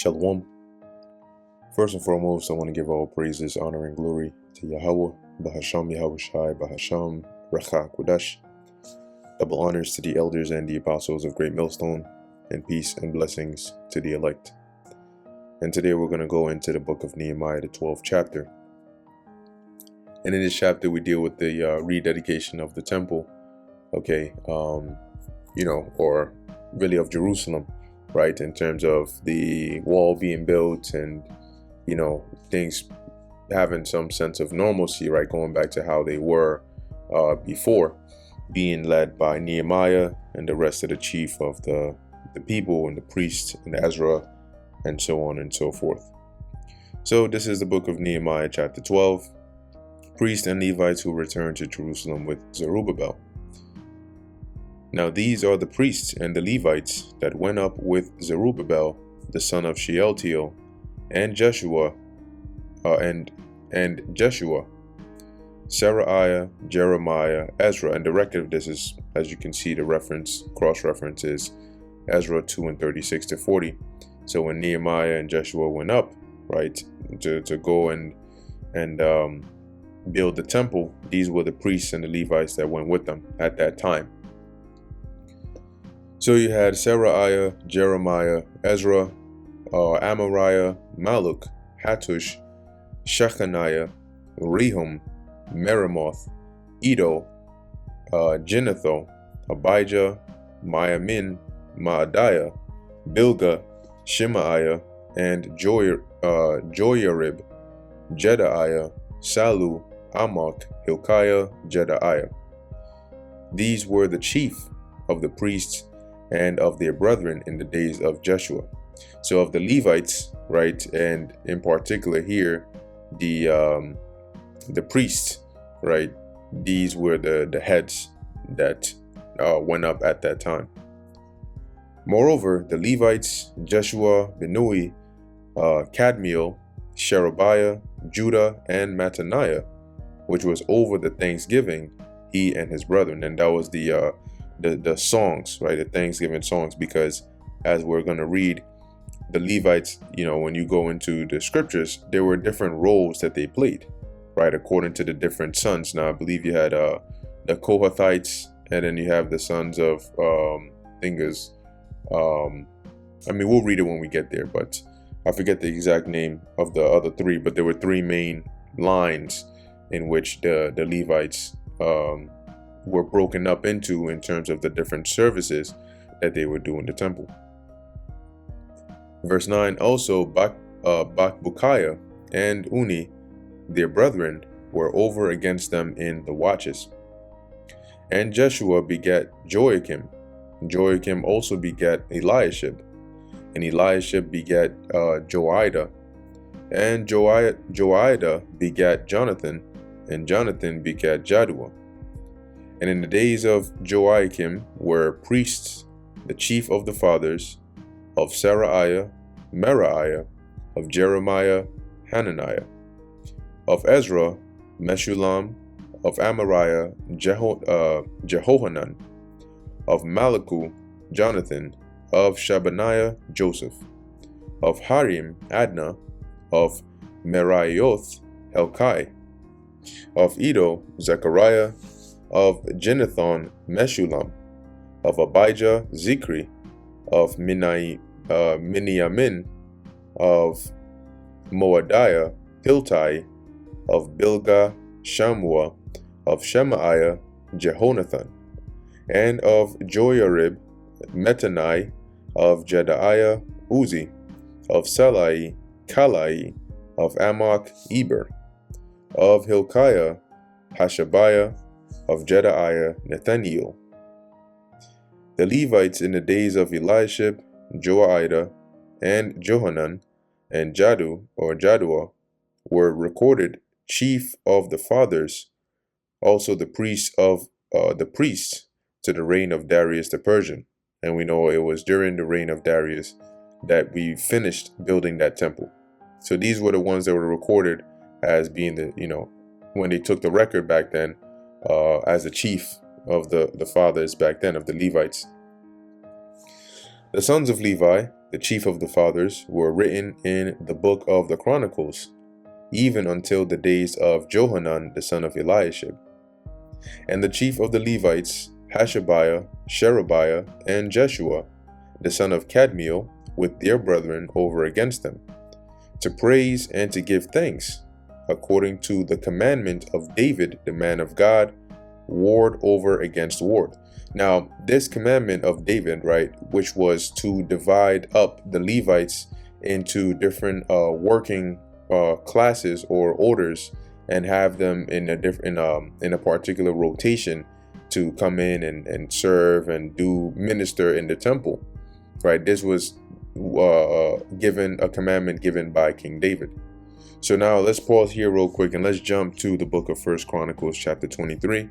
Shalom. First and foremost, I want to give all praises, honor, and glory to Yahweh, Bahasham Yahushai, Bahasham Recha Kodash. Double honors to the elders and the apostles of Great Millstone, and peace and blessings to the elect. And today we're going to go into the book of Nehemiah, the 12th chapter. And in this chapter, we deal with the rededication of the temple, or really of Jerusalem, right? In terms of the wall being built and, things having some sense of normalcy, right? Going back to how they were before, being led by Nehemiah and the rest of the chief of the people and the priests and Ezra and so on and so forth. So this is the book of Nehemiah chapter 12. Priests and Levites who returned to Jerusalem with Zerubbabel. Now these are the priests and the Levites that went up with Zerubbabel, the son of Shealtiel, and Jeshua, Seraiah, Jeremiah, Ezra. And the record of this is, as you can see, the cross-reference is Ezra 2 and 36 to 40. So when Nehemiah and Jeshua went up, right, to go and build the temple, these were the priests and the Levites that went with them at that time. So you had Seraiah, Jeremiah, Ezra, Amariah, Maluk, Hattush, Shechaniah, Rehum, Meremoth, Edo, Ginnatho, Abijah, Miamin, Maadiah, Bilgah, Shemaiah, and Joyarib, Jedaiah, Salu, Amok, Hilkiah, Jedaiah. These were the chief of the priests and of their brethren in the days of Jeshua. So of the Levites, right, and in particular here, the priests, right, these were the heads that went up at that time. Moreover, the Levites, Jeshua, Binui, Kadmiel, Sherebiah, Judah, and Mattaniah, which was over the thanksgiving, he and his brethren. And that was the songs, right, the Thanksgiving songs, because as we're going to read, the Levites, when you go into the scriptures, there were different roles that they played, right, according to the different sons. Now, I believe you had the Kohathites, and then you have the sons of Thingas. We'll read it when we get there, but I forget the exact name of the other three, but there were three main lines in which the Levites were broken up into in terms of the different services that they would do in the temple. Verse 9, also Bakbukiah and Uni, their brethren, were over against them in the watches. And Jeshua begat Joachim. Joachim also begat Eliashib. And Eliashib begat Joiada. And Joiada begat Jonathan. And Jonathan begat Jaddua. And in the days of Joachim were priests, the chief of the fathers, of Seraiah, Meraiah, of Jeremiah, Hananiah, of Ezra, Meshullam, of Amariah, Jehohanan, of Malachu, Jonathan, of Shabaniah, Joseph, of Harim, Adna, of Meraioth, Helkai, of Edo, Zechariah, of Ginnethon, Meshullam, of Abijah, Zikri, of Miniamin, of Moadiah, Hiltai, of Bilgah, Shamua, of Shemaiah, Jehonathan, and of Joyarib, Metanai, of Jedaiah, Uzi, of Salai, Kalai, of Amok, Eber, of Hilkiah, Hashabiah, of Jedaiah, Nathaniel. The Levites in the days of Eliashib, Joiada, and Johanan, and Jaddua, were recorded chief of the fathers, also the priests to the reign of Darius the Persian. And we know it was during the reign of Darius that we finished building that temple. So these were the ones that were recorded as being when they took the record back then, as the chief of the fathers back then, of the Levites. The sons of Levi, the chief of the fathers, were written in the book of the Chronicles, even until the days of Johanan the son of Eliashib. And the chief of the Levites, Hashabiah, Sherebiah, and Jeshua, the son of Kadmiel, with their brethren over against them, to praise and to give thanks, according to the commandment of David, the man of God, ward over against ward. Now, this commandment of David, right, which was to divide up the Levites into different working classes or orders, and have them in a particular rotation to come in and serve and do minister in the temple, right? This was given a commandment given by King David. So now let's pause here real quick and let's jump to the book of 1 Chronicles chapter 23,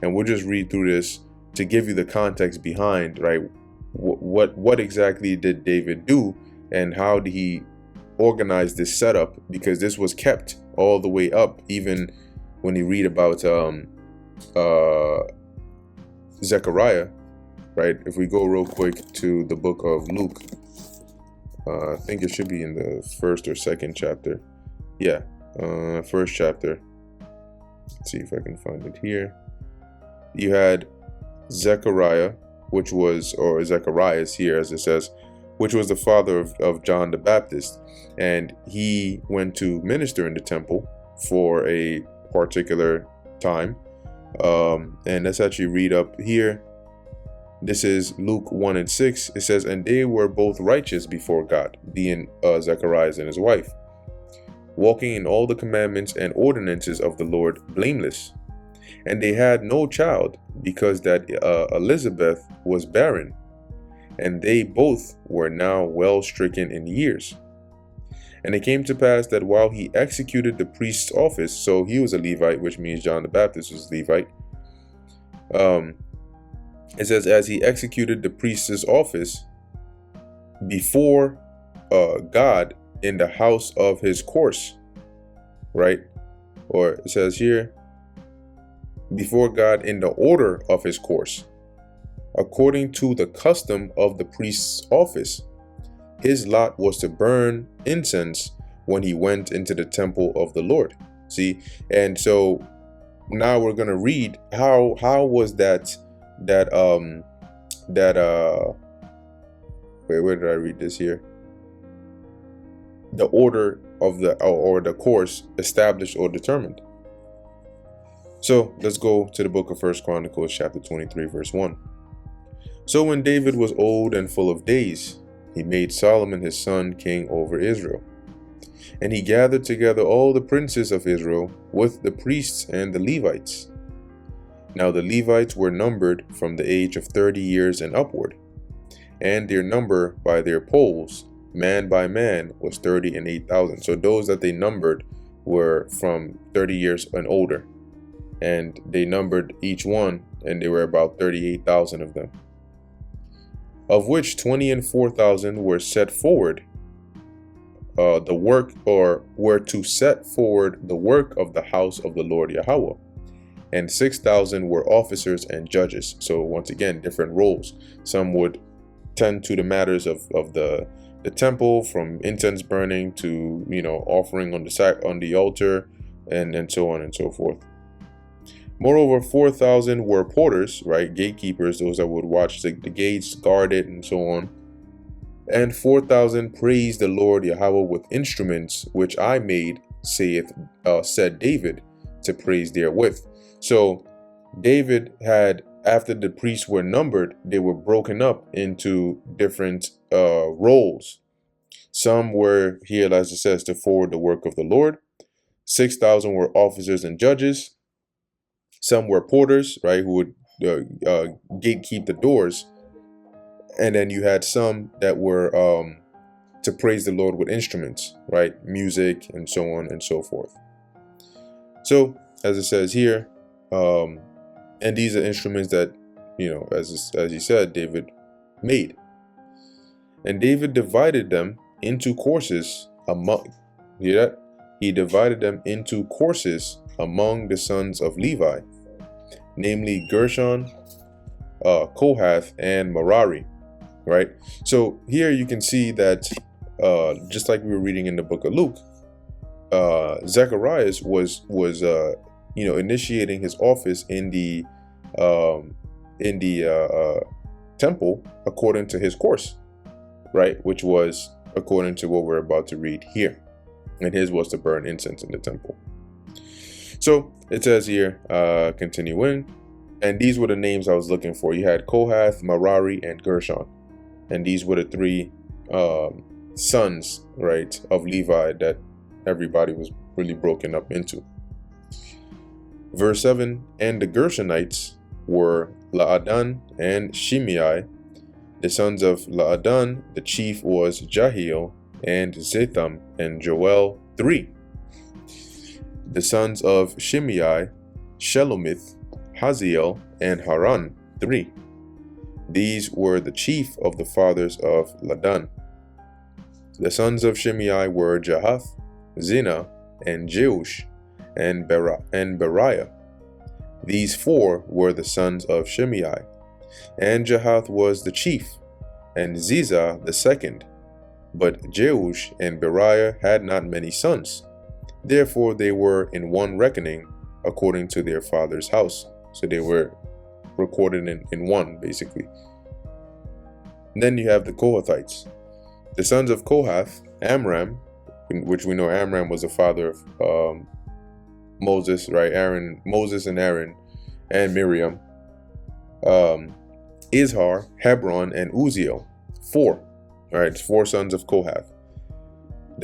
and we'll just read through this to give you the context behind, right? What exactly did David do, and how did he organize this setup? Because this was kept all the way up, even when you read about Zechariah, right? If we go real quick to the book of Luke, I think it should be in the first or second chapter. Yeah, first chapter. Let's see if I can find it here. You had Zechariah, which was, or Zecharias here as it says, which was the father of John the Baptist. And he went to minister in the temple for a particular time. And let's actually read up here. This is Luke 1:6. It says, and they were both righteous before God, being Zacharias and his wife, walking in all the commandments and ordinances of the Lord blameless. And they had no child, because that Elizabeth was barren, and they both were now well stricken in years. And it came to pass that while he executed the priest's office, so he was a Levite, which means John the Baptist was a Levite. It says, as he executed the priest's office before God in the house of his course, right? Or it says here, before God in the order of his course, according to the custom of the priest's office. His lot was to burn incense when he went into the temple of the Lord. See, and so now we're gonna read how was that where did I read this here? The order of the or the course established or determined. So let's go to the book of 1 Chronicles chapter 23 verse 1. So when David was old and full of days, he made Solomon his son king over Israel. And he gathered together all the princes of Israel with the priests and the Levites. Now the Levites were numbered from the age of 30 years and upward, and their number by their polls, man by man, was 38,000. So those that they numbered were from 30 years and older, and they numbered each one, and there were about 38,000 of them, of which 24,000 were set forward the work, or were to set forward the work of the house of the Lord Yahweh, and 6,000 were officers and judges. So once again, different roles. Some would tend to the matters of the temple, from incense burning to, you know, offering on the altar, and so on and so forth. Moreover, 4,000 were porters, right, gatekeepers, those that would watch the gates, guard it, and so on. And 4,000 praised the Lord Yahweh with instruments which I made, said David, to praise therewith. So David had, after the priests were numbered, they were broken up into different roles. Some were here, as it says, to forward the work of the Lord. 6,000 were officers and judges. Some were porters, right, who would gatekeep the doors. And then you had some that were to praise the Lord with instruments, right, music, and so on and so forth. So, as it says here, and these are instruments that, you know, as he said, David made. And David divided them into courses among, hear that? He divided them into courses among the sons of Levi, namely Gershon, Kohath, and Merari. right? So here you can see that just like we were reading in the book of Luke, Zacharias was initiating his office in the temple according to his course, right? Which was according to what we're about to read here. And his was to burn incense in the temple. So it says here, continuing, and these were the names I was looking for. You had Kohath, Merari, and Gershon. And these were the three sons, right, of Levi that everybody was really broken up into. Verse 7, and the Gershonites were Laadan and Shimei. The sons of Laadan, the chief was Jahiel, and Zetham and Joel, 3. The sons of Shimei, Shelomith, Haziel, and Haran, 3. These were the chief of the fathers of Ladan. The sons of Shimei were Jahath, Zina, and Jeush, and Beriah. These 4 were the sons of Shimei, and Jahath was the chief, and Ziza the second. But Jeush and Beriah had not many sons. Therefore they were in one reckoning according to their father's house. So they were recorded in one, basically. And then you have the Kohathites. The sons of Kohath, Amram, which we know Amram was the father of Moses, right? Moses and Aaron and Miriam. Izhar, Hebron, and Uzziel, 4. All right, it's 4 sons of Kohath.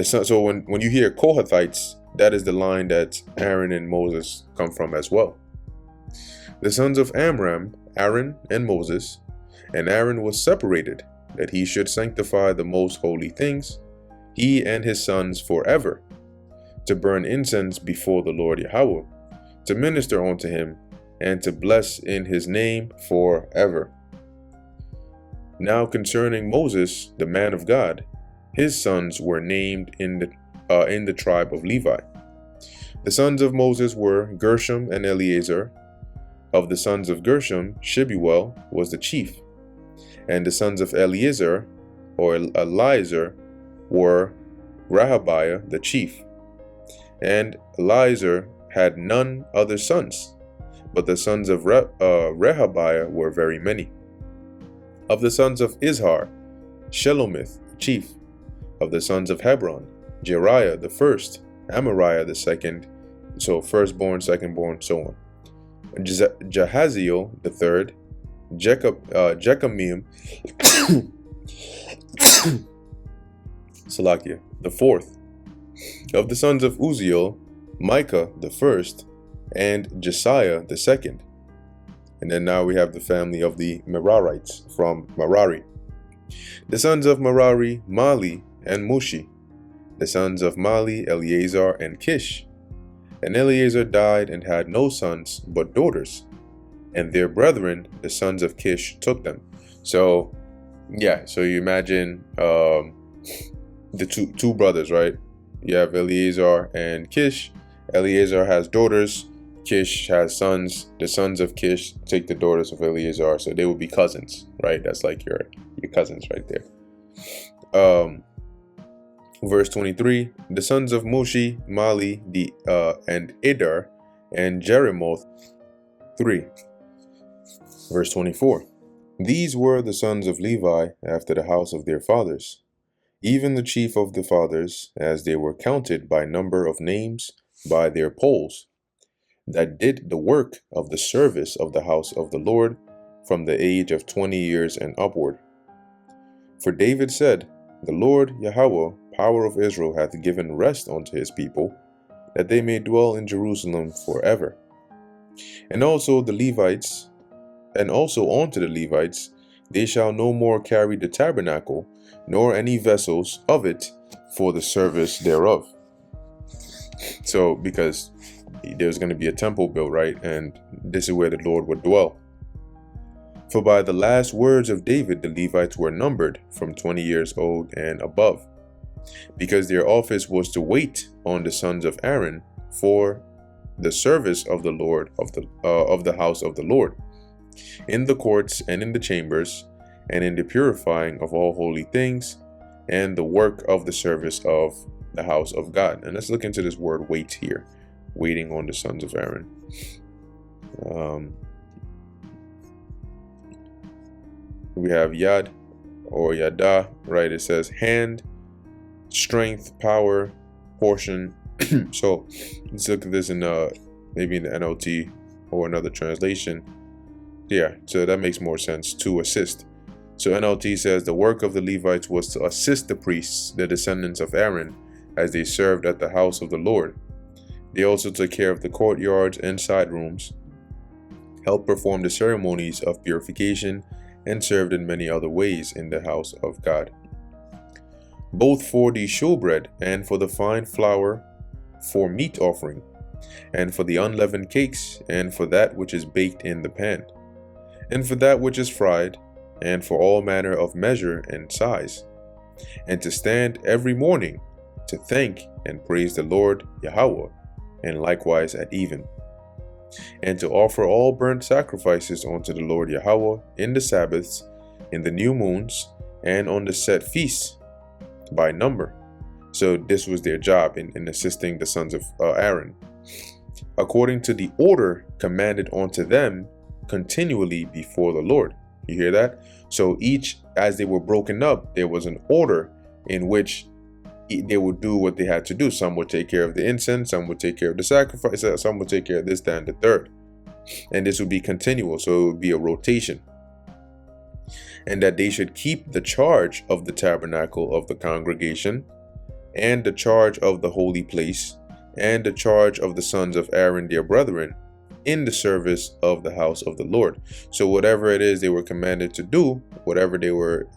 So when you hear Kohathites, that is the line that Aaron and Moses come from as well. The sons of Amram, Aaron and Moses, and Aaron was separated, that he should sanctify the most holy things, he and his sons forever, to burn incense before the Lord Yahweh, to minister unto him, and to bless in his name forever. Now concerning Moses, the man of God, his sons were named in the tribe of Levi. The sons of Moses were Gershom and Eleazar. Of the sons of Gershom, Shebuel was the chief. And the sons of Eleazar, or Eleazar, were Rehabiah the chief. And Eleazar had none other sons, but the sons of Rehabiah were very many. Of the sons of Izhar, Shelomith the chief. Of the sons of Hebron, Jeriah the first, Amariah the second, so firstborn, secondborn, so on. Jahaziel the third, Jechamim, Salakia the fourth. Of the sons of Uzziel, Micah the first, and Jesiah the second. And then now we have the family of the Merarites from Merari. The sons of Merari, Mali and Mushi. The sons of Mali, Eleazar and Kish. And Eleazar died and had no sons but daughters. And their brethren, the sons of Kish, took them. So, yeah, so you imagine the two brothers, right? You have Eleazar and Kish. Eleazar has daughters. Kish has sons. The sons of Kish take the daughters of Eleazar, so they would be cousins, right? That's like your cousins right there. Verse 23, the sons of Mushi, Mali, and Edar, and Jeremoth, 3. Verse 24, these were the sons of Levi after the house of their fathers, even the chief of the fathers, as they were counted by number of names, by their polls, that did the work of the service of the house of the Lord from the age of 20 years and upward. For David said, the Lord Yahweh, power of Israel, hath given rest unto his people, that they may dwell in Jerusalem forever. And also the Levites, and also unto the Levites, they shall no more carry the tabernacle, nor any vessels of it for the service thereof. So, because there's going to be a temple built, right? And this is where the Lord would dwell. For by the last words of David, the Levites were numbered from 20 years old and above, because their office was to wait on the sons of Aaron for the service of the Lord of the house of the Lord, in the courts and in the chambers, and in the purifying of all holy things, and the work of the service of the house of God. And let's look into this word wait here, waiting on the sons of Aaron. We have yad or yada, right? It says hand, strength, power, portion. So let's look at this in maybe in the NLT or another translation. Yeah, so that makes more sense, to assist. So NLT says the work of the Levites was to assist the priests, the descendants of Aaron, as they served at the house of the Lord. They also took care of the courtyards and side rooms, helped perform the ceremonies of purification, and served in many other ways in the house of God, both for the showbread and for the fine flour for meat offering, and for the unleavened cakes, and for that which is baked in the pan, and for that which is fried, and for all manner of measure and size, and to stand every morning to thank and praise the Lord Yahweh, and likewise at even, and to offer all burnt sacrifices unto the Lord Yahweh in the Sabbaths, in the new moons, and on the set feasts by number. So this was their job in assisting the sons of Aaron, according to the order commanded unto them continually before the Lord. You hear that? So each, as they were broken up, there was an order in which they would do what they had to do. Some would take care of the incense, some would take care of the sacrifice, some would take care of this, that, and the third. And this would be continual, so it would be a rotation. And that they should keep the charge of the tabernacle of the congregation, and the charge of the holy place, and the charge of the sons of Aaron their brethren, in the service of the house of the Lord. So whatever it is they were commanded to do, whatever they were,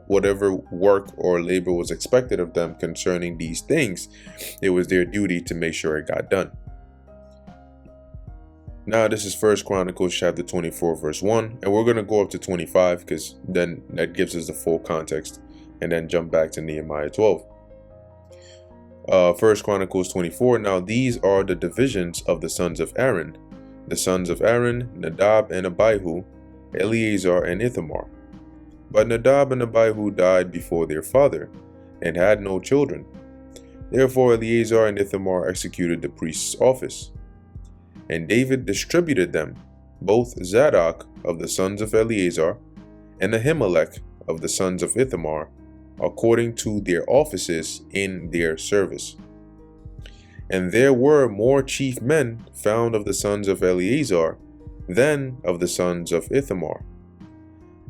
whatever work or labor was expected of them concerning these things, it was their duty to make sure it got done. Now this is 1 Chronicles chapter 24 verse 1, and we're going to go up to 25 because then that gives us the full context, and then jump back to Nehemiah 12. 1 Chronicles 24. Now these are the divisions of the sons of Aaron. The sons of Aaron, Nadab and Abihu, Eleazar and Ithamar. But Nadab and Abihu died before their father, and had no children. Therefore Eleazar and Ithamar executed the priest's office. And David distributed them, both Zadok of the sons of Eleazar, and Ahimelech of the sons of Ithamar, according to their offices in their service. And there were more chief men found of the sons of Eleazar than of the sons of Ithamar,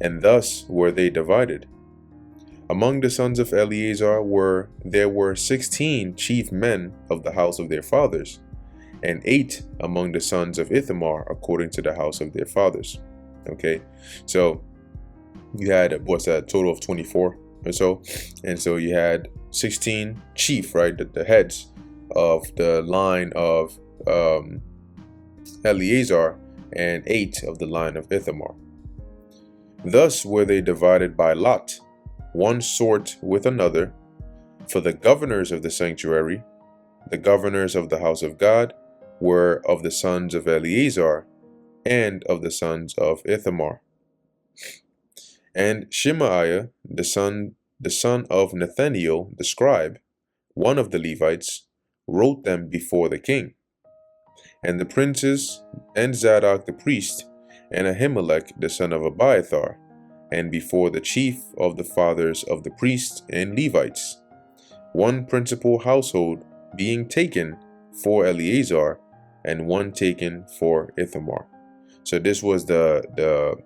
and thus were they divided. Among the sons of Eleazar there were 16 chief men of the house of their fathers, and 8 among the sons of Ithamar according to the house of their fathers. Okay, so you had, what's that, total of 24 or so, and so you had 16 chief, right, the heads of the line of Eleazar, and 8 of the line of Ithamar. Thus were they divided by lot, one sort with another, for the governors of the sanctuary, the governors of the house of God, were of the sons of Eleazar and of the sons of Ithamar. And Shemaiah, the son of Nathaniel, the scribe, one of the Levites, wrote them before the king. And the princes, and Zadok the priest, and Ahimelech the son of Abiathar, and before the chief of the fathers of the priests and Levites, one principal household being taken for Eleazar, and one taken for Ithamar. So this was the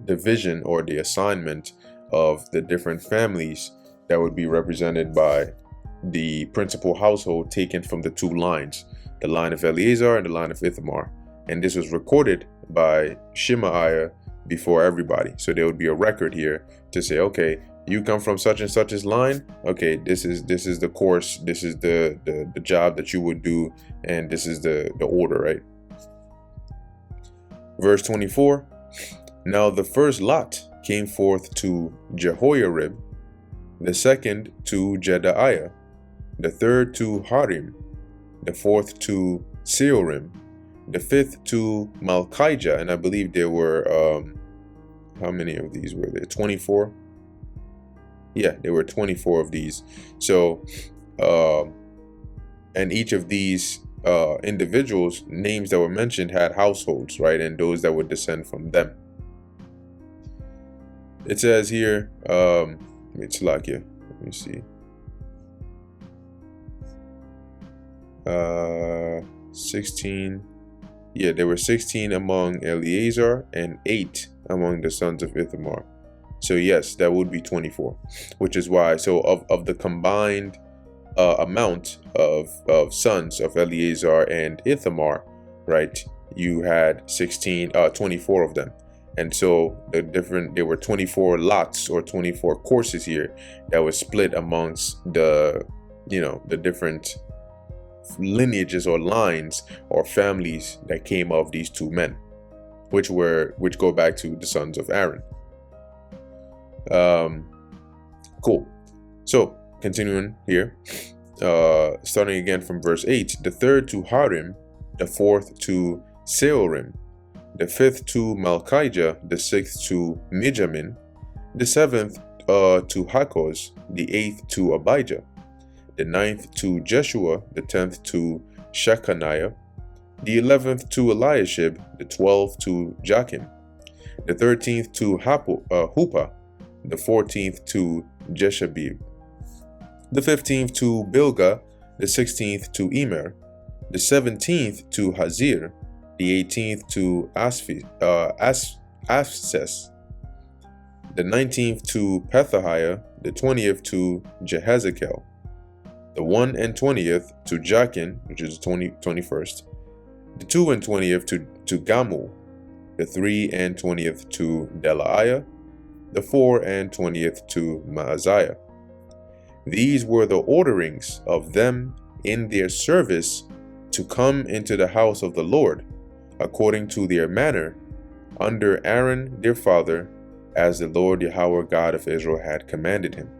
division or the assignment of the different families that would be represented by the principal household taken from the two lines, the line of Eleazar and the line of Ithamar. And this was recorded by Shemaiah before everybody. So there would be a record here to say, okay, you come from such and such's line. Okay, this is the course, this is the job that you would do, and this is the order, right? Verse 24. Now the first lot came forth to Jehoiarib, the second to Jedaiah, the third to Harim, the fourth to Seorim, the fifth to Malchijah, and I believe there were how many of these were there? 24? Yeah, there were 24 of these. So, and each of these individuals, names that were mentioned, had households, right? And those that would descend from them. It says here, it's like here. Let me see. 16. Yeah, there were 16 among Eleazar and 8 among the sons of Ithamar. So yes, that would be 24, which is why, so of the combined amount of sons of Eleazar and Ithamar, right, you had 24 of them. And so there were 24 lots or 24 courses here that was split amongst the different lineages or lines or families that came of these two men, which go back to the sons of Aaron. Cool. So continuing here, starting again from verse 8, the third to Harim, the fourth to Seorim, the fifth to Malchijah, the sixth to Mijamin, the seventh to Hakkoz, the eighth to Abijah, the ninth to Jeshua, the 10th to Shechaniah, the 11th to Eliashib, the 12th to Jachim, the 13th to Huppah, the 14th to Jeshabib, the 15th to Bilgah, the 16th to Emer, the 17th to Hazir, the 18th to Asphes, the 19th to Pethahiah, the 20th to Jehezekel, the 21st to Jachin, which is the 21st, the 22nd to Gamul, the 23rd to Delaiah, the 24th to Maaziah. These were the orderings of them in their service to come into the house of the Lord, according to their manner, under Aaron their father, as the Lord Yahweh God of Israel had commanded him.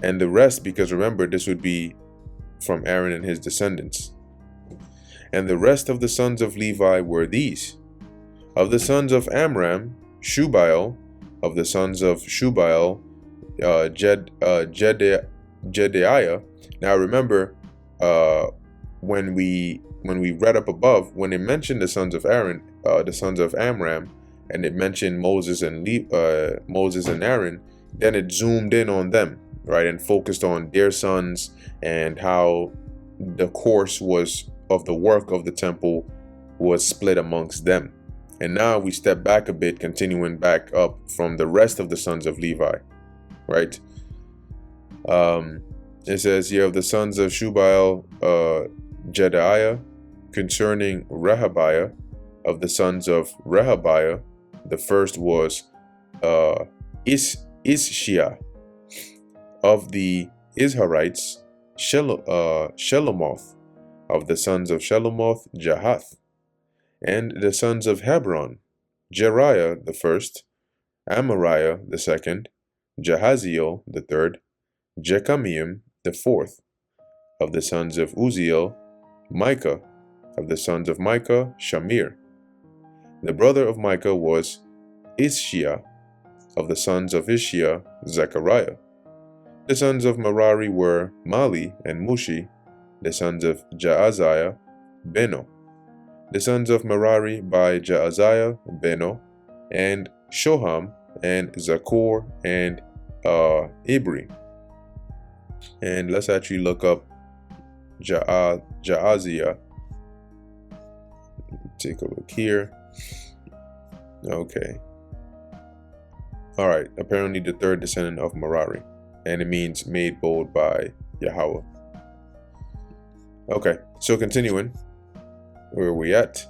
And the rest, because remember, this would be from Aaron and his descendants. And the rest of the sons of Levi were these: of the sons of Amram, Shubael; of the sons of Shubael, Jedaiah. Now remember, when we read up above, when it mentioned the sons of Aaron, the sons of Amram, and it mentioned Moses and Aaron, then it zoomed in on them, right, and focused on their sons and how the course was of the work of the temple was split amongst them. And now we step back a bit, continuing back up from the rest of the sons of Levi, right? It says here, of the sons of Shubael, Jedaiah, concerning Rehabiah; of the sons of Rehabiah, the first was Ishia; of the Izharites, Shelomoth; of the sons of Shelomoth, Jahath; and the sons of Hebron, Jeriah the first, Amariah the second, Jahaziel the third, Jekameam the fourth; of the sons of Uziel, Micah; of the sons of Micah, Shamir. The brother of Micah was Ishia; of the sons of Ishia, Zechariah. The sons of Merari were Mali and Mushi; the sons of Jaaziah, Beno. The sons of Merari by Jaaziah, Beno, and Shoham, and Zakur, and Ibri. And let's actually look up Jaaziah. Take a look here. Okay. All right. Apparently the third descendant of Merari, and it means made bold by Yahweh. Okay. So continuing, where are we at?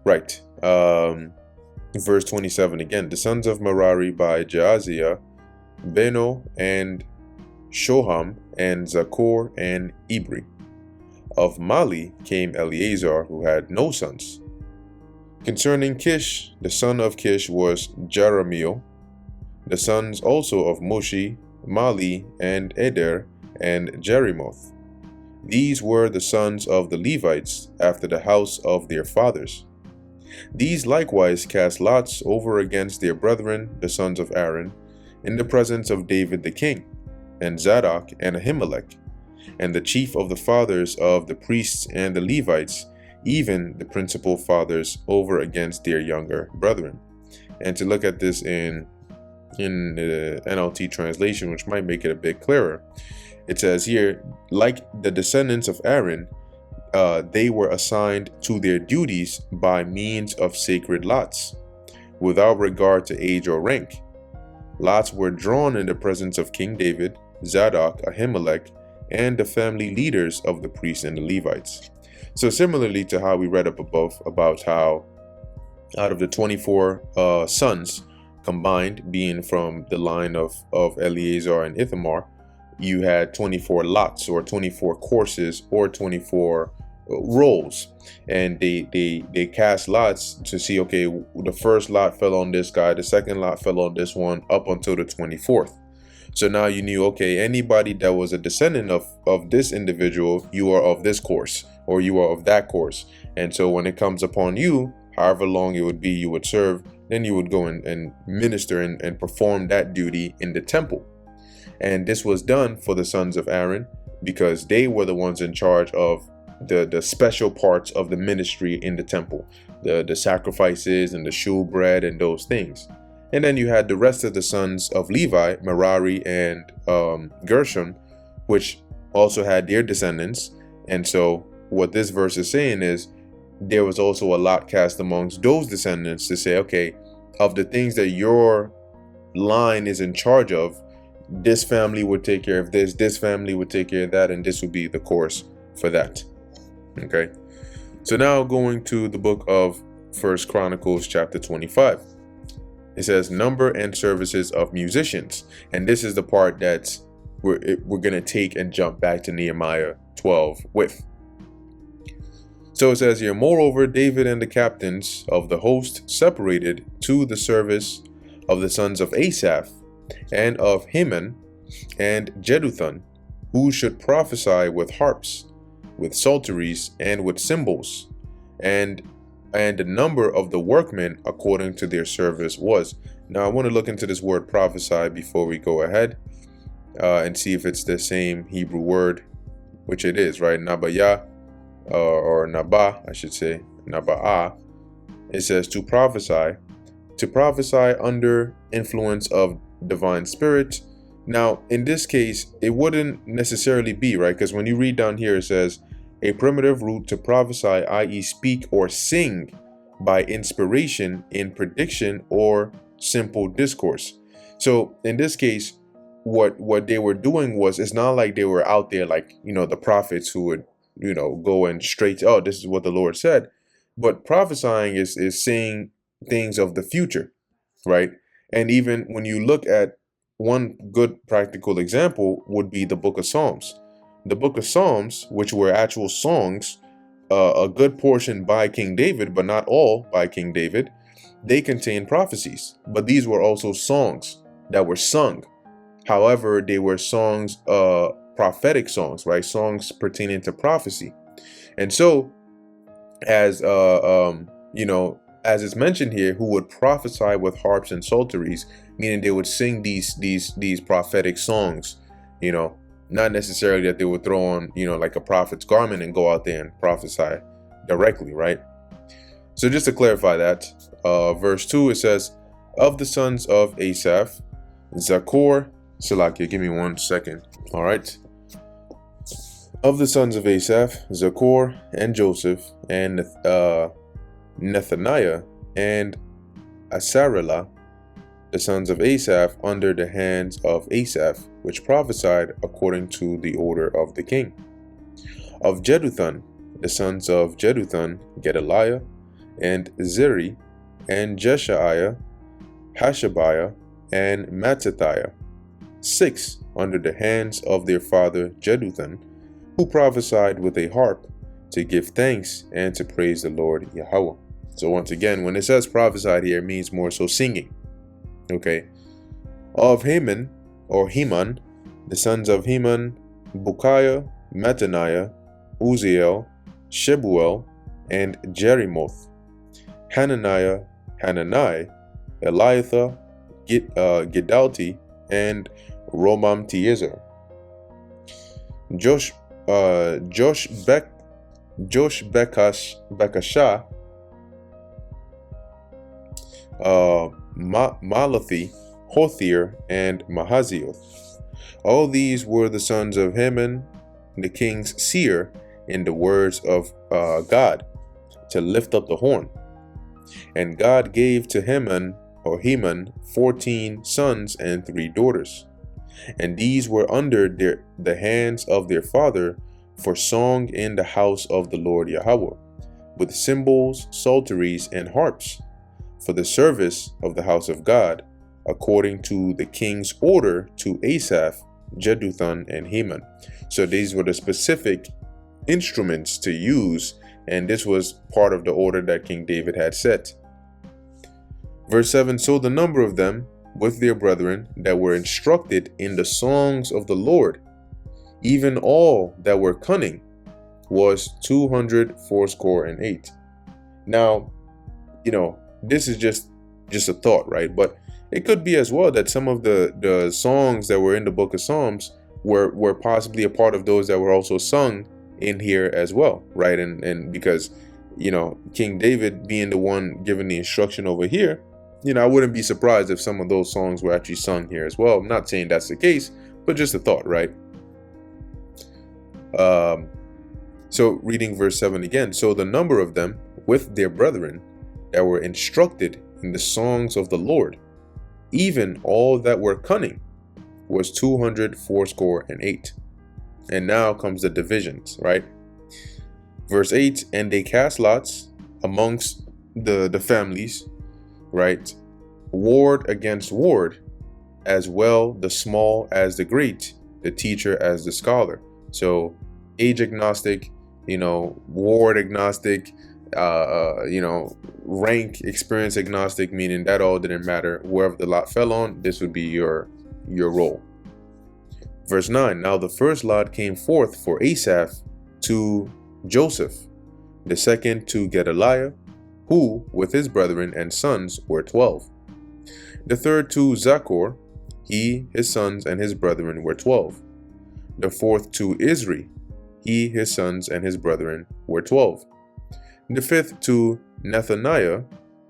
Right. Verse 27 again. The sons of Merari by Jaaziah, Beno, and Shoham, and Zakur, and Ibri. Of Mali came Eleazar, who had no sons. Concerning Kish, the son of Kish was Jeremiel. The sons also of Mushi, Mali, and Eder, and Jerimoth. These were the sons of the Levites after the house of their fathers. These likewise cast lots over against their brethren, the sons of Aaron, in the presence of David the king, and Zadok and Ahimelech, and the chief of the fathers of the priests and the Levites, even the principal fathers, over against their younger brethren. And to look at this in the NLT translation, which might make it a bit clearer, it says here, like the descendants of Aaron, they were assigned to their duties by means of sacred lots, without regard to age or rank. Lots were drawn in the presence of King David, Zadok, Ahimelech, and the family leaders of the priests and the Levites. So similarly to how we read up above about how out of the 24 sons combined, being from the line of Eleazar and Ithamar, you had 24 lots or 24 courses or 24 roles, and they cast lots to see, okay, the first lot fell on this guy, the second lot fell on this one, up until the 24th. So now you knew, okay, anybody that was a descendant of this individual, you are of this course or you are of that course. And so when it comes upon you, however long it would be you would serve, then you would go and minister and perform that duty in the temple. And this was done for the sons of Aaron because they were the ones in charge of the special parts of the ministry in the temple, the sacrifices and the shewbread and those things. And then you had the rest of the sons of Levi, Merari and Gershon, which also had their descendants. And so what this verse is saying is there was also a lot cast amongst those descendants to say, okay, of the things that your line is in charge of, this family would take care of this family would take care of that, and this would be the course for that. Okay, so now going to the book of 1 Chronicles chapter 25. It says number and services of musicians, and this is the part that's we're going to take and jump back to Nehemiah 12 with. So it says here, moreover, David and the captains of the host separated to the service of the sons of Asaph and of Heman and Jeduthun, who should prophesy with harps, with psalteries, and with cymbals, and the number of the workmen according to their service was. Now I want to look into this word prophesy before we go ahead and see if it's the same Hebrew word, which it is, right? Nabaya, or Naba, I should say, Naba'ah. It says to prophesy under influence of divine spirit. Now in this case it wouldn't necessarily be, right? Because when you read down here it says a primitive root to prophesy, i.e. speak or sing by inspiration, in prediction, or simple discourse. So in this case, what they were doing was, it's not like they were out there like, the prophets who would, go and straight, oh, this is what the Lord said. But prophesying is saying things of the future, right? And even when you look at one good practical example would be the book of Psalms. The book of Psalms, which were actual songs, a good portion by King David, but not all by King David, they contain prophecies. But these were also songs that were sung. However, they were songs, prophetic songs, right? Songs pertaining to prophecy. And so, as it's mentioned here, who would prophesy with harps and psalteries, meaning they would sing these prophetic songs, not necessarily that they would throw on, like a prophet's garment and go out there and prophesy directly, right? So just to clarify that, verse 2, it says, of the sons of Asaph, Zakor, Salakia, give me 1 second. All right. Of the sons of Asaph, Zakor and Joseph and Nethaniah and Asarela, the sons of Asaph, under the hands of Asaph, which prophesied according to the order of the king. Of Jeduthun, the sons of Jeduthun, Gedaliah, and Zeri, and Jeshaiah, Hashabiah, and Mattathiah, 6 under the hands of their father Jeduthun, who prophesied with a harp to give thanks and to praise the Lord Yahweh. So once again, when it says prophesied here, it means more so singing. Okay. Of Heman, or Heman, the sons of Heman, Bukiah, Mattaniah, Uziel, Shebuel, and Jerimoth, Hanani, Eliathah, Gidalti, and Romamtiezer. Josh Bekashah, Malathi, Hothir, and Mahazioth. All these were the sons of Heman, the king's seer, in the words of God, to lift up the horn. And God gave to Heman 14 sons and 3 daughters. And these were under the hands of their father for song in the house of the Lord Yahweh, with cymbals, psalteries, and harps, for the service of the house of God, according to the king's order to Asaph, Jeduthun, and Heman. So these were the specific instruments to use, and this was part of the order that King David had set. Verse 7, so the number of them with their brethren that were instructed in the songs of the Lord, even all that were cunning, was 280. Now, this is just a thought, right? But it could be as well that some of the songs that were in the book of Psalms were possibly a part of those that were also sung in here as well, right? And because, King David being the one given the instruction over here, I wouldn't be surprised if some of those songs were actually sung here as well. I'm not saying that's the case, but just a thought, right? So reading verse 7 again. So the number of them with their brethren that were instructed in the songs of the Lord, even all that were cunning, was 280. And now comes the divisions, right? Verse 8, and they cast lots amongst the families, right? Ward against ward, as well the small as the great, the teacher as the scholar. So age agnostic, ward agnostic, rank experience agnostic, meaning that all didn't matter. Wherever the lot fell on, this would be your role. Verse 9, now the first lot came forth for Asaph to Joseph, the second to Gedaliah, who with his brethren and sons were 12. The third to Zachor, he, his sons, and his brethren were 12. The fourth to Isri, he, his sons, and his brethren were 12. The fifth to Nethaniah,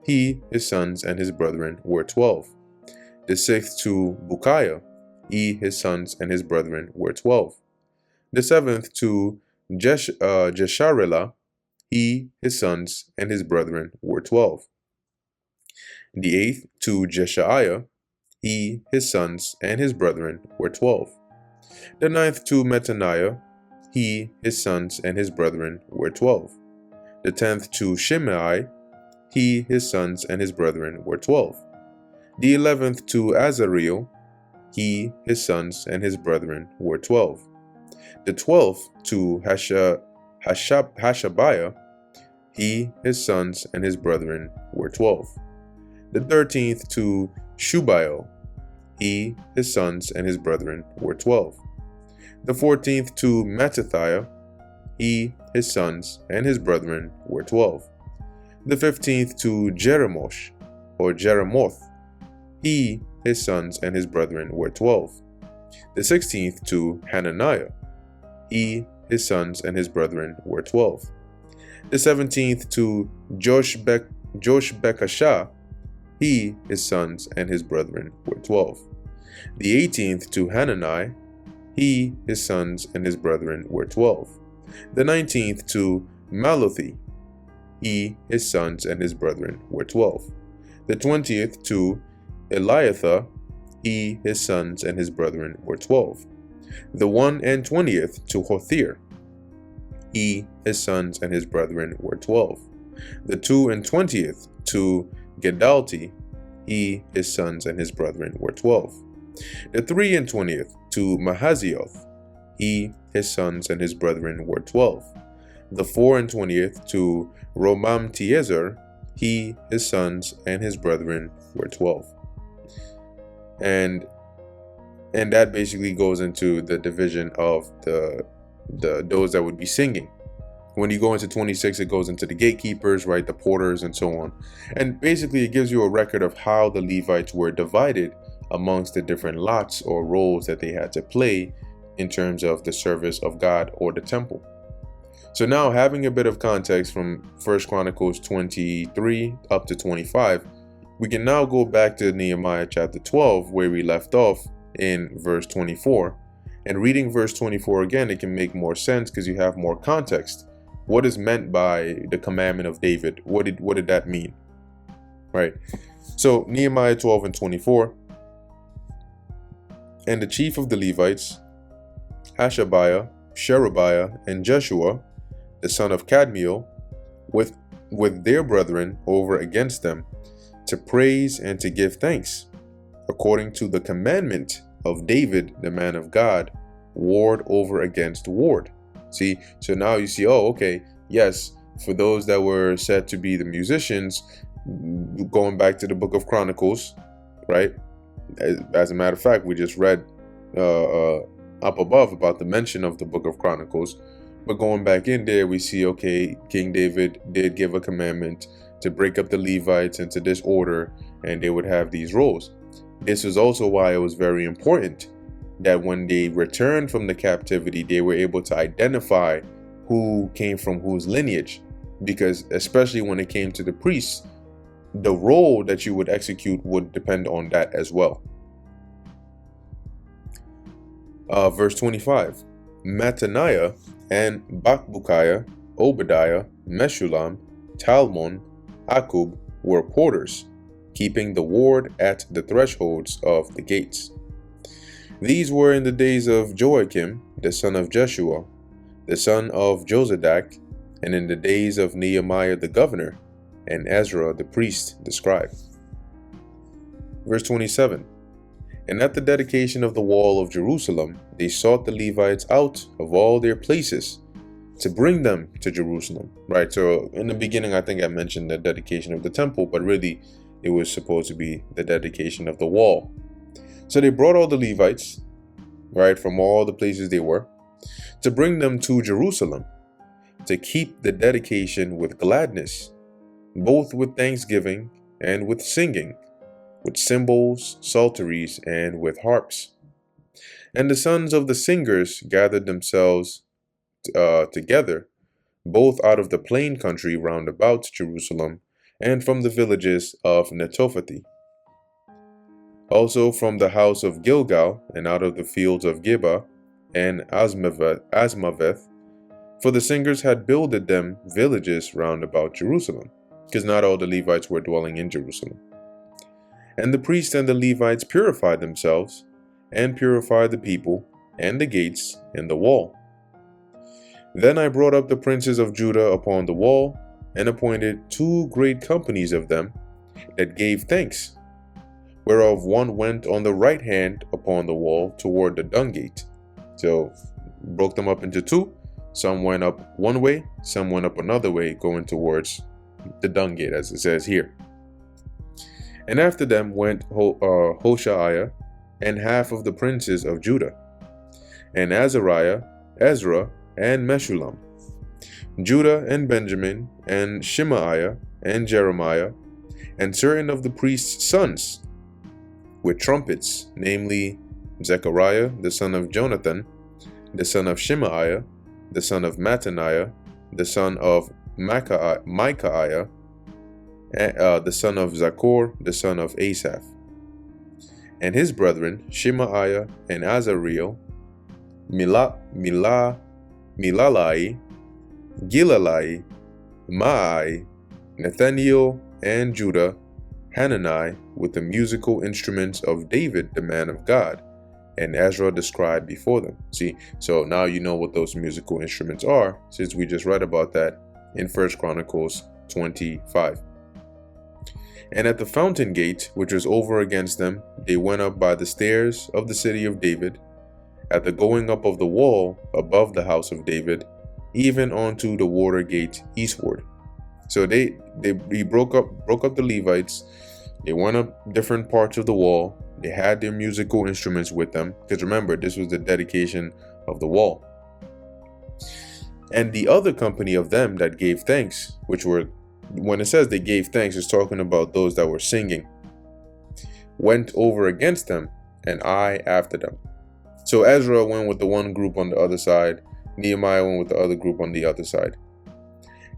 he, his sons, and his brethren were 12. The sixth to Bukiah, he, his sons, and his brethren were 12. The seventh to Jesharelah, he, his sons, and his brethren were 12. The eighth to Jeshaiah, he, his sons, and his brethren were 12. The ninth to Mattaniah, he, his sons, and his brethren were 12. The 10th to Shimei, he, his sons, and his brethren were 12. The 11th to Azareel, he, his sons, and his brethren were 12. The 12th to Hashabiah, he, his sons, and his brethren were 12. The 13th to Shubael, he, his sons, and his brethren were 12. The 14th to Mattathiah, he, his sons, and his brethren were 12. The 15th to Jeremoth, or Jeremoth, he, his sons, and his brethren were 12. The 16th to Hananiah, he, his sons, and his brethren were 12. The 17th to Joshbekashah, he, his sons, and his brethren were 12. The 18th to Hanani, he, his sons, and his brethren were 12. The 19th to Malathi, he, his sons, and his brethren were 12. The 20th to Eliathah, he, his sons, and his brethren were 12. The 21st to Hothir, he, his sons, and his brethren were 12. The 22nd to Gedalti, he, his sons, and his brethren were 12. The 23rd to Mahazioth, he, his sons, and his brethren were 12. The 24th to Romamtiezer, he, his sons, and his brethren were 12. And that basically goes into the division of the those that would be singing, When you go into 26, it goes into the gatekeepers, right, the porters, and so on. And basically, it gives you a record of how the Levites were divided amongst the different lots or roles that they had to play in terms of the service of God or the temple. So now, having a bit of context from 1 Chronicles 23 up to 25, we can now go back to Nehemiah chapter 12, where we left off in verse 24. And reading verse 24 again, it can make more sense because you have more context. What is meant by the commandment of David? What did that mean? Right? So Nehemiah 12 and 24. And the chief of the Levites, Hashabiah, Sherebiah, and Jeshua, the son of Kadmiel, with their brethren over against them, to praise and to give thanks, according to the commandment of David, the man of God, ward over against ward. See, so now you see, oh, okay, yes, for those that were said to be the musicians, going back to the book of Chronicles, right? As a matter of fact, we just read up above about the mention of the book of Chronicles. But going back in there, we see, okay, King David did give a commandment to break up the Levites into this order, and they would have these roles. This is also why it was very important that when they returned from the captivity, they were able to identify who came from whose lineage, because especially when it came to the priests, the role that you would execute would depend on that as well. Verse 25, Mattaniah and Bakbukiah, Obadiah, Meshullam, Talmon, Akub were porters, keeping the ward at the thresholds of the gates. These were in the days of Joachim, the son of Jeshua, the son of Josadak, and in the days of Nehemiah the governor, and Ezra the priest, the scribe. Verse 27. And at the dedication of the wall of Jerusalem, they sought the Levites out of all their places to bring them to Jerusalem. Right, so in the beginning, I think I mentioned the dedication of the temple, but really it was supposed to be the dedication of the wall. So they brought all the Levites, right, from all the places they were, to bring them to Jerusalem, to keep the dedication with gladness, both with thanksgiving and with singing, with cymbals, psalteries, and with harps. And the sons of the singers gathered themselves together, both out of the plain country round about Jerusalem, and from the villages of Netophathi. Also from the house of Gilgal, and out of the fields of Gibeah and Asmaveth, for the singers had builded them villages round about Jerusalem, because not all the Levites were dwelling in Jerusalem. And the priests and the Levites purified themselves, and purified the people, and the gates, and the wall. Then I brought up the princes of Judah upon the wall, and appointed 2 great companies of them, that gave thanks, whereof one went on the right hand upon the wall toward the dung gate. So broke them up into 2. Some went up one way, some went up another way, going towards the dung gate, as it says here. And after them went Hoshaiah and half of the princes of Judah, and Azariah, Ezra, and Meshullam, Judah and Benjamin, and Shemaiah, and Jeremiah, and certain of the priests' sons, with trumpets, namely Zechariah, the son of Jonathan, the son of Shemaiah, the son of Mattaniah, the son of Micaiah, the son of Zachor, the son of Asaph, and his brethren Shemaiah and Azariel, Milalai, Gilalai, Maai, Nathaniel, and Judah, Hanani, with the musical instruments of David, the man of God, and Ezra the scribe before them. See, so now you know what those musical instruments are, since we just read about that in 1 Chronicles 25. And at the fountain gate, which was over against them, they went up by the stairs of the city of David, at the going up of the wall above the house of David, even onto the water gate eastward. So they broke up the Levites. They went up different parts of the wall. They had their musical instruments with them, because remember, this was the dedication of the wall. And the other company of them that gave thanks, which were, when it says they gave thanks, it's talking about those that were singing, went over against them, and I after them. So Ezra went with the one group on the other side, Nehemiah went with the other group on the other side.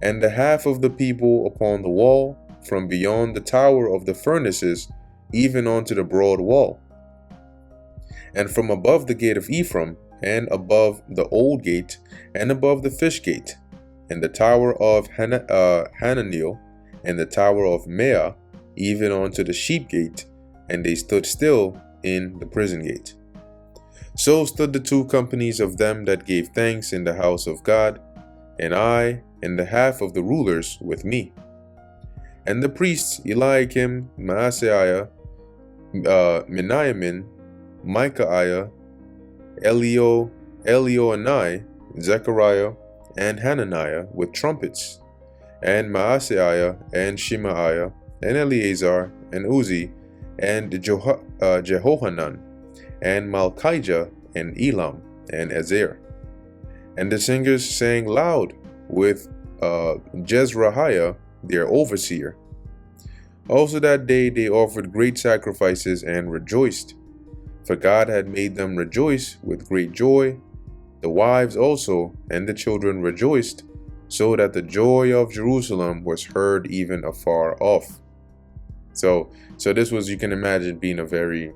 And the half of the people upon the wall, from beyond the tower of the furnaces, even unto the broad wall, and from above the gate of Ephraim, and above the old gate, and above the fish gate, and the tower of Hananiel, and the tower of Mea, even unto the sheep gate, and they stood still in the prison gate. So stood the two companies of them that gave thanks in the house of God, and I and the half of the rulers with me. And the priests Eliakim, Maaseiah, Miniamin, Micaiah, Elioenai, Zechariah, and Hananiah with trumpets, and Maaseiah, and Shemaiah, and Eleazar, and Uzi, and Jehohanan, and Malchijah, and Elam, and Ezer. And the singers sang loud with Jezrahiah, their overseer. Also that day they offered great sacrifices and rejoiced, for God had made them rejoice with great joy. The wives also and the children rejoiced, so that the joy of Jerusalem was heard even afar off. So this was, you can imagine, being a very,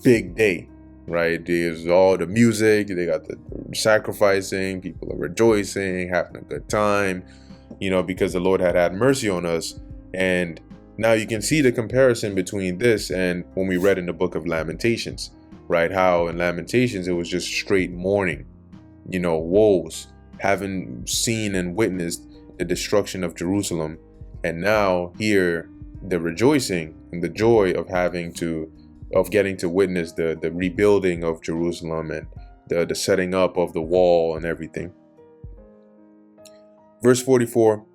big day, right? There's all the music, they got the sacrificing, people are rejoicing, having a good time, because the Lord had mercy on us. And now you can see the comparison between this and when we read in the book of Lamentations, right? How in Lamentations it was just straight mourning, woes, having seen and witnessed the destruction of Jerusalem. And now here the rejoicing and the joy of getting to witness the rebuilding of Jerusalem and the setting up of the wall and everything. Verse 44,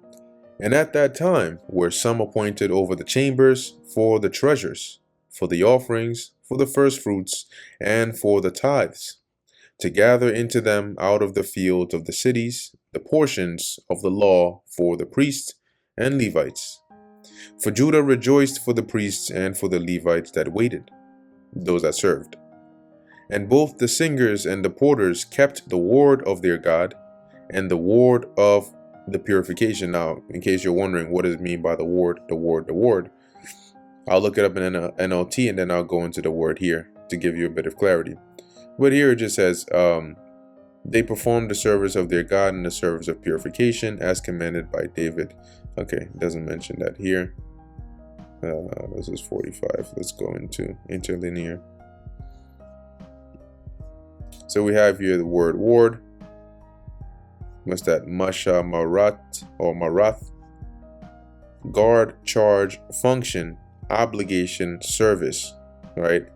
and at that time were some appointed over the chambers for the treasures, for the offerings, for the first fruits, and for the tithes, to gather into them out of the fields of the cities the portions of the law for the priests and Levites. For Judah rejoiced for the priests and for the Levites that waited, those that served. And both the singers and the porters kept the ward of their God and the ward of the purification. Now, in case you're wondering, what does it mean by the ward? I'll look it up in NLT and then I'll go into the word here to give you a bit of clarity. But here it just says, they performed the service of their God and the service of purification as commanded by David. Okay, it doesn't mention that here. This is 45. Let's go into interlinear. So we have here the word ward. What's that? Masha Marat or Marath. Guard, charge, function, obligation, service, right?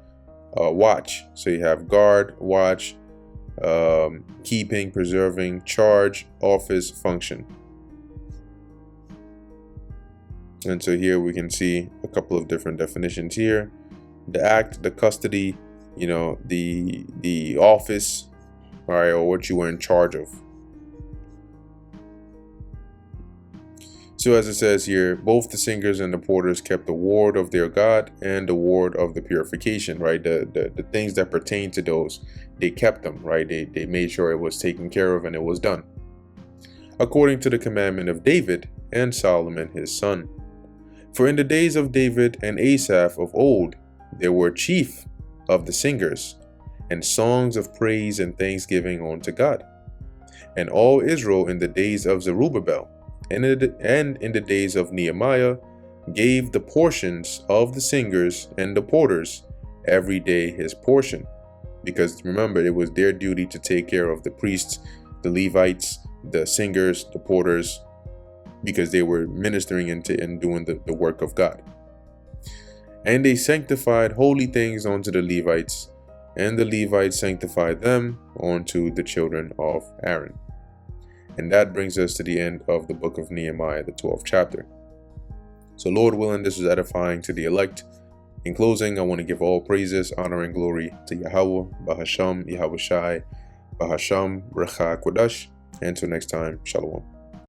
Watch. So you have guard, watch, keeping, preserving, charge, office, function. And so here we can see a couple of different definitions here. The act, the custody, the office, all right, or what you were in charge of. So as it says here, both the singers and the porters kept the ward of their God and the ward of the purification, right? The things that pertain to those, they kept them, right? They made sure it was taken care of and it was done, according to the commandment of David and Solomon his son. For in the days of David and Asaph of old, there were chief of the singers, and songs of praise and thanksgiving unto God. And all Israel in the days of Zerubbabel, and in the days of Nehemiah, gave the portions of the singers and the porters every day his portion. Because remember, it was their duty to take care of the priests, the Levites, the singers, the porters, because they were ministering and doing the work of God. And they sanctified holy things unto the Levites, and the Levites sanctified them unto the children of Aaron. And that brings us to the end of the book of Nehemiah, the 12th chapter. So Lord willing, this is edifying to the elect. In closing, I want to give all praises, honor, and glory to Yahweh, Bahasham, Yahweh Shai, Bahasham Recha Kodash. Until next time, Shalom.